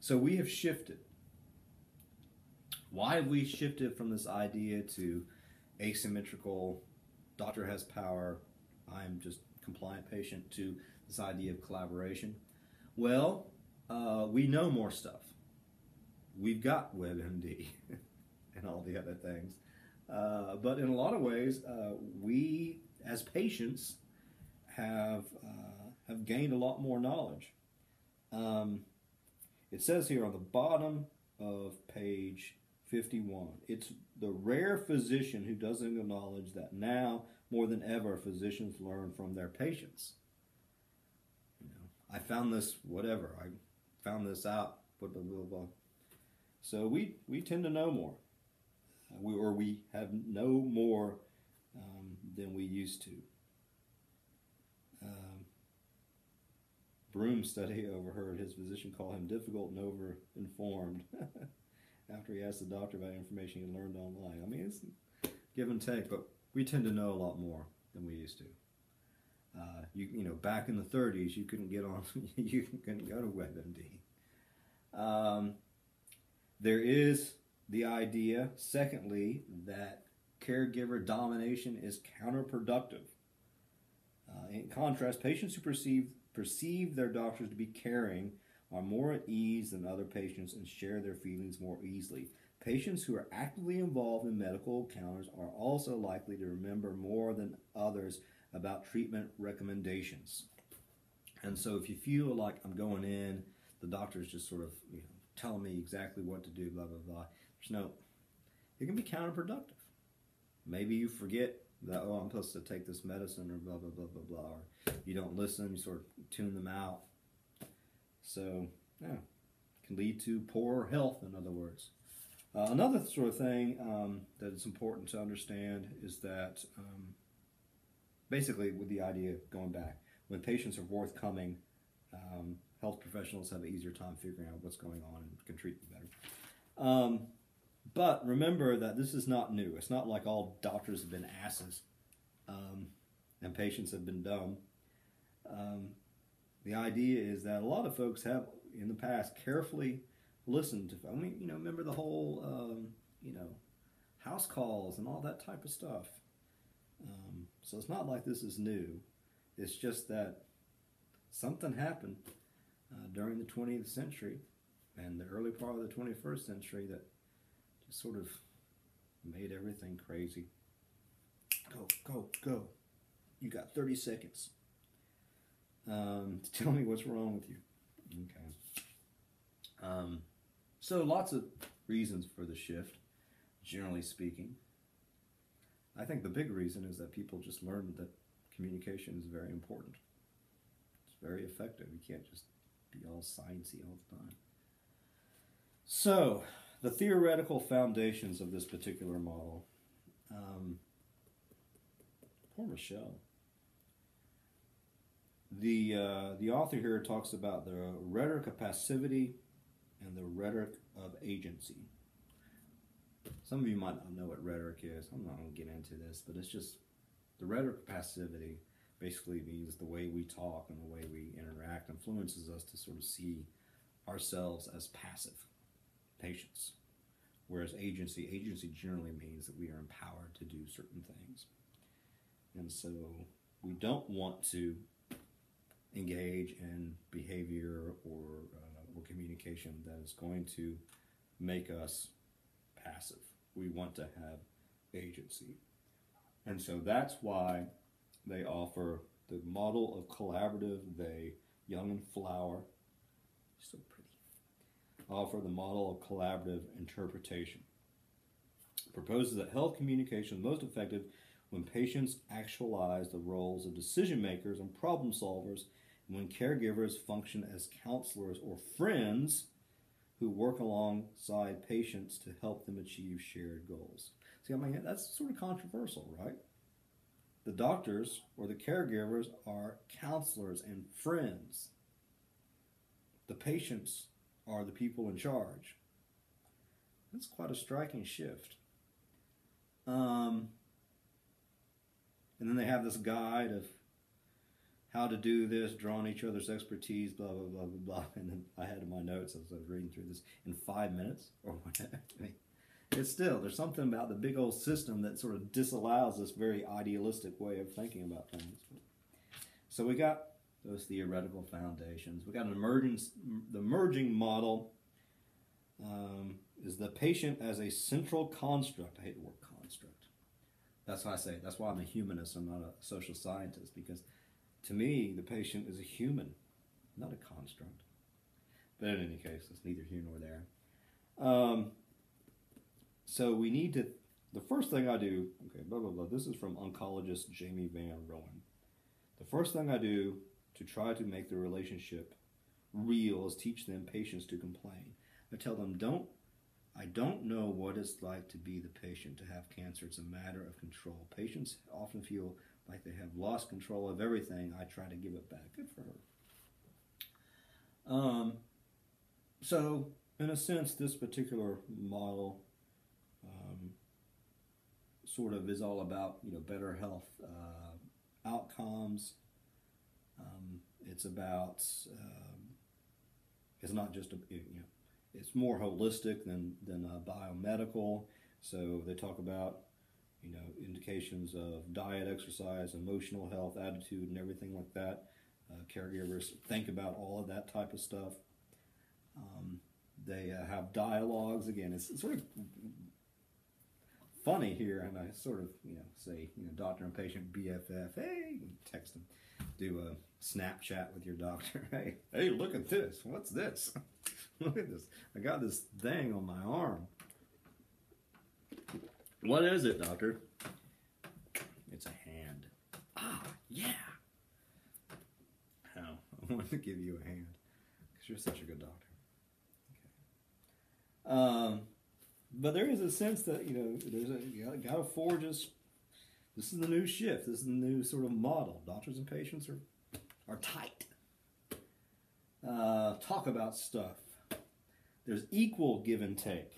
So we have shifted. Why have we shifted from this idea to asymmetrical, doctor has power, I'm just compliant patient, to this idea of collaboration? Well, we know more stuff. We've got WebMD and all the other things. But in a lot of ways, we as patients have gained a lot more knowledge. It says here on the bottom of page 51, it's the rare physician who doesn't acknowledge that now more than ever physicians learn from their patients. You know, I found this, whatever, I found this out, blah, blah, blah, blah. So we tend to know more. We have know more than we used to. Broom study overheard his physician call him difficult and over-informed after he asked the doctor about information he learned online. I mean, it's give and take, but we tend to know a lot more than we used to. You know, back in the 30s, you couldn't get on, you couldn't go to WebMD. There is the idea, secondly, that caregiver domination is counterproductive. In contrast, patients who perceive their doctors to be caring are more at ease than other patients and share their feelings more easily. Patients who are actively involved in medical encounters are also likely to remember more than others about treatment recommendations. And so if you feel like I'm going in, the doctor's just sort of, you know, telling me exactly what to do, blah, blah, blah. There's no, it can be counterproductive. Maybe you forget that, oh, I'm supposed to take this medicine or blah, blah, blah, blah, blah. Or you don't listen, you sort of tune them out. So, yeah, it can lead to poor health, in other words. Another sort of thing that is important to understand is that basically with the idea going back, when patients are forthcoming, health professionals have an easier time figuring out what's going on and can treat them better. But remember that this is not new. It's not like all doctors have been asses and patients have been dumb. The idea is that a lot of folks have, in the past, carefully listened to, I mean, you know, remember the whole, you know, house calls and all that type of stuff. So it's not like this is new. It's just that something happened during the 20th century and the early part of the 21st century that just sort of made everything crazy. Go, go, go. You got 30 seconds to tell me what's wrong with you. Okay. So lots of reasons for the shift, generally speaking. I think the big reason is that people just learned that communication is very important. It's very effective. You can't just be all sciencey all the time. So, the theoretical foundations of this particular model. Poor Michelle. The author here talks about the rhetoric of passivity and the rhetoric of agency. Some of you might not know what rhetoric is. I'm not going to get into this, but it's just the rhetoric of passivity basically means the way we talk and the way we interact influences us to sort of see ourselves as passive patients. Whereas agency generally means that we are empowered to do certain things. And so we don't want to engage in behavior or communication that is going to make us passive. We want to have agency. And so that's why they offer the model of collaborative, they, Young and Flower, so pretty, offer the model of collaborative interpretation. It proposes that health communication is most effective when patients actualize the roles of decision makers and problem solvers, and when caregivers function as counselors or friends who work alongside patients to help them achieve shared goals. See, I mean, that's sort of controversial, right? The doctors or the caregivers are counselors and friends. The patients are the people in charge. That's quite a striking shift. And then they have this guide of how to do this, drawing each other's expertise, blah, blah, blah, blah, blah. And then I had in my notes as I was reading through this, in 5 minutes or whatever. I mean, it's still, there's something about the big old system that sort of disallows this very idealistic way of thinking about things. So we got those theoretical foundations. We got an emergence, the emerging model is the patient as a central construct. I hate the word construct. That's why I say, that's why I'm a humanist, I'm not a social scientist, because to me, the patient is a human, not a construct. But in any case, it's neither here nor there. So we need to, the first thing I do, okay, blah, blah, blah. This is from oncologist Jamie Van Rowan. The first thing I do to try to make the relationship real is teach them patients to complain. I tell them, I don't know what it's like to be the patient, to have cancer. It's a matter of control. Patients often feel like they have lost control of everything. I try to give it back. Good for her. So, in a sense, this particular model sort of is all about, better health outcomes. It's about, it's not just, it's more holistic than biomedical. So they talk about, indications of diet, exercise, emotional health, attitude, and everything like that. Caregivers think about all of that type of stuff. They have dialogues. Again, it's sort of funny here, and I sort of, say, doctor and patient BFF. Hey, text them, do a Snapchat with your doctor. Hey, look at this. What's this? Look at this. I got this thing on my arm. What is it, doctor? It's a hand. Ah, yeah. How? I want to give you a hand because you're such a good doctor. Okay. But there is a sense that, you got to forge this. This is the new shift. This is the new sort of model. Doctors and patients are tight. Talk about stuff. There's equal give and take.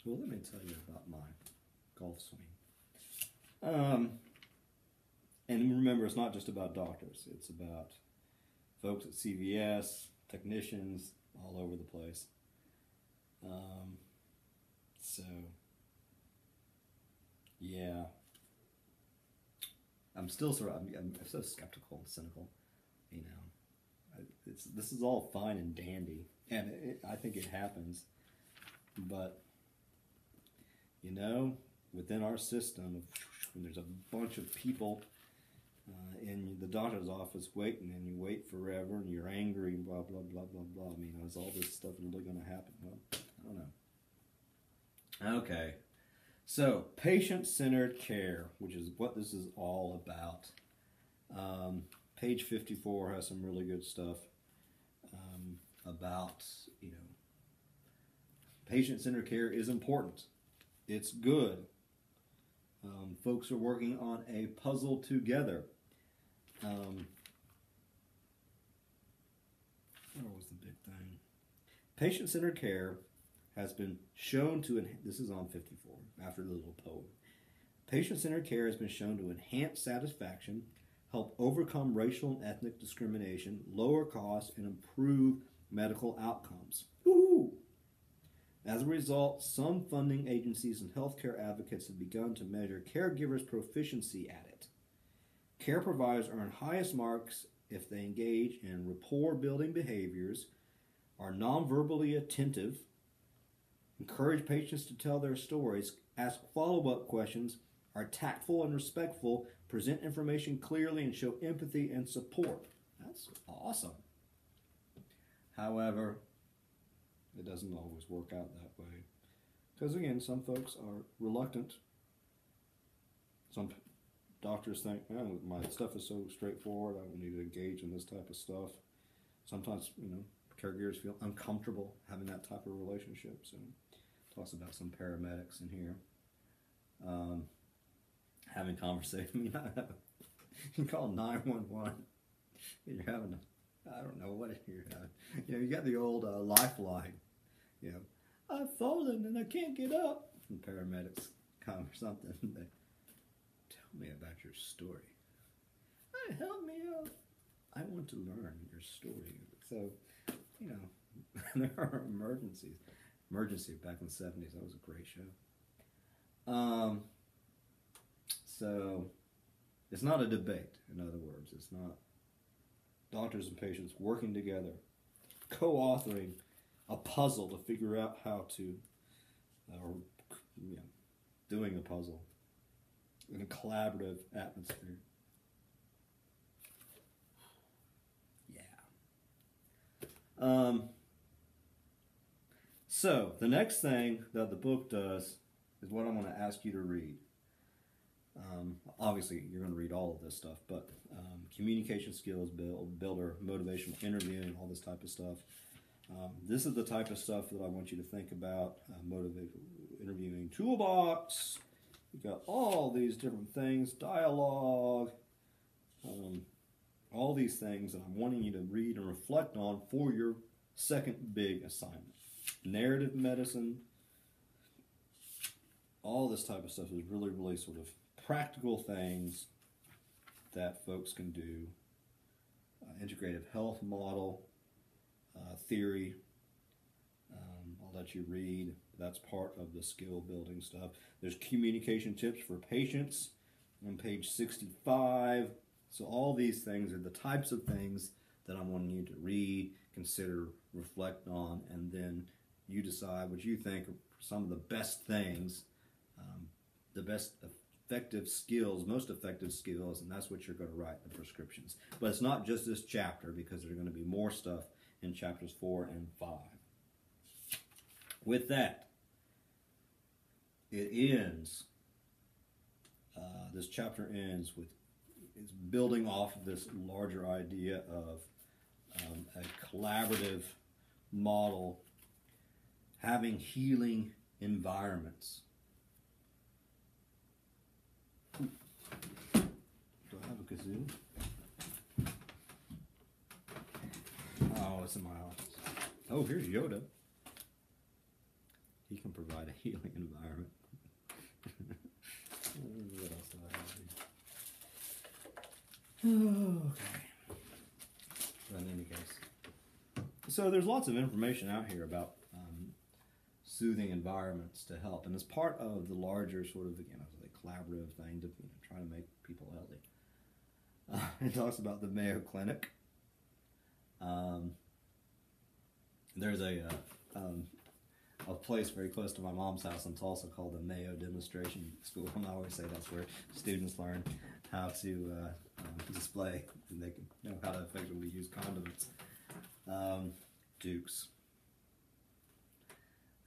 Well, let me tell you about my golf swing. And remember, it's not just about doctors. It's about folks at CVS, technicians, all over the place. So, yeah. I'm still I'm so skeptical and cynical, this is all fine and dandy, and I think it happens, but, within our system, when there's a bunch of people in the doctor's office waiting, and you wait forever, and you're angry, and blah, blah, blah, blah, blah. Is all this stuff really going to happen? Well, I don't know. Okay. So, patient-centered care, which is what this is all about. Page 54 has some really good stuff about, patient-centered care is important. It's good. Folks are working on a puzzle together. What was the big thing? Patient-centered care has been shown to, this is on 54, after the little poem. Patient-centered care has been shown to enhance satisfaction, help overcome racial and ethnic discrimination, lower costs, and improve medical outcomes. Woo-hoo! As a result, some funding agencies and healthcare advocates have begun to measure caregivers' proficiency at it. Care providers earn highest marks if they engage in rapport-building behaviors, are non-verbally attentive, encourage patients to tell their stories, ask follow-up questions, are tactful and respectful, present information clearly, and show empathy and support. That's awesome. However, it doesn't always work out that way. Because again, some folks are reluctant. Some doctors think, my stuff is so straightforward, I don't need to engage in this type of stuff. Sometimes, caregivers feel uncomfortable having that type of relationship. So it talks about some paramedics in here. Having conversation. You call 911. You're having I don't know what you're having. You got the old lifeline. I've fallen and I can't get up. And paramedics come or something. They tell me about your story. help me out. I want to learn your story. So, you know, there are emergencies. Emergency back in the 70s, that was a great show. So, it's not a debate, in other words. It's not doctors and patients working together, co-authoring a puzzle to figure out how to, or you know, doing a puzzle in a collaborative atmosphere. Yeah. So, the next thing that the book does is what I'm going to ask you to read. Obviously, you're going to read all of this stuff, but communication skills builder, motivational interviewing, all this type of stuff. This is the type of stuff that I want you to think about. Motivational interviewing toolbox. You've got all these different things, dialogue, all these things that I'm wanting you to read and reflect on for your second big assignment. Narrative medicine, all this type of stuff is really, really sort of practical things that folks can do. Integrative health model, theory, I'll let you read. That's part of the skill building stuff. There's communication tips for patients on page 65. So all these things are the types of things that I'm wanting you to read, consider, reflect on, and then you decide what you think are some of the best things, the best effective skills, most effective skills, and that's what you're going to write in the prescriptions. But it's not just this chapter, because there's going to be more stuff in chapters 4 and 5. With that, it ends, this chapter ends with, it's building off of this larger idea of a collaborative model, having healing environments. Do I have a kazoo? Oh, it's in my office. Oh, here's Yoda. He can provide a healing environment. What else do I have here? Okay. But in any case. So there's lots of information out here about soothing environments to help. And it's part of the larger sort of, again, a collaborative thing to try to make people healthy. It talks about the Mayo Clinic. There's a place very close to my mom's house in Tulsa called the Mayo Demonstration School, and I always say that's where students learn how to display, and they can know how to effectively use condiments. Dukes.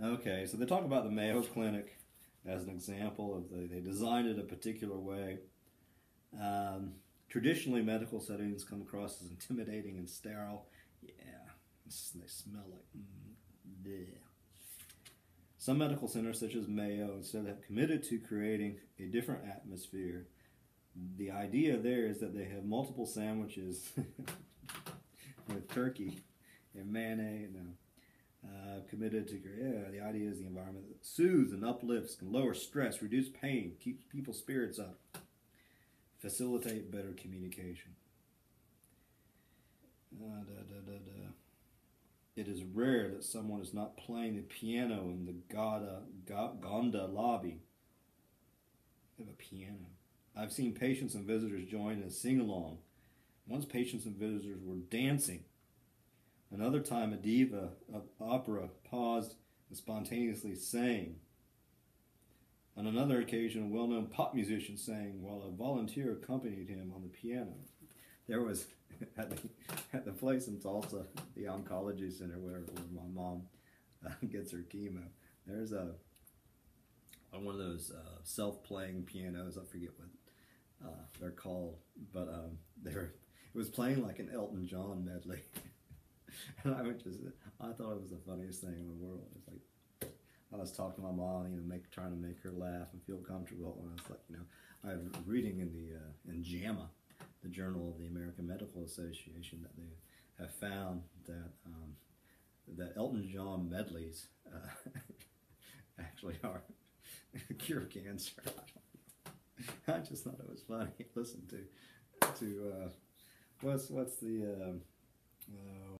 Okay, so they talk about the Mayo Clinic as an example of they designed it a particular way. Traditionally, medical settings come across as intimidating and sterile. Yeah, they smell like bleh. Some medical centers, such as Mayo, instead have committed to creating a different atmosphere. The idea there is that they have multiple sandwiches with turkey and mayonnaise. Committed to, the idea is the environment that soothes and uplifts, can lower stress, reduce pain, keeps people's spirits up, facilitate better communication. It is rare that someone is not playing the piano in the Gonda lobby. They have a piano. I've seen patients and visitors join in a sing-along. Once patients and visitors were dancing. Another time, a diva of opera paused and spontaneously sang. On another occasion, a well-known pop musician sang while a volunteer accompanied him on the piano. There was, at the place in Tulsa, the oncology center where my mom gets her chemo, there's one of those self-playing pianos. I forget what they're called, but it was playing like an Elton John medley. And I thought it was the funniest thing in the world. It's like, I was talking to my mom, trying to make her laugh and feel comfortable. And I was like, I was reading in JAMA, the Journal of the American Medical Association, that they have found that Elton John medleys actually are cure cancer. I just thought it was funny to listen to. to what's the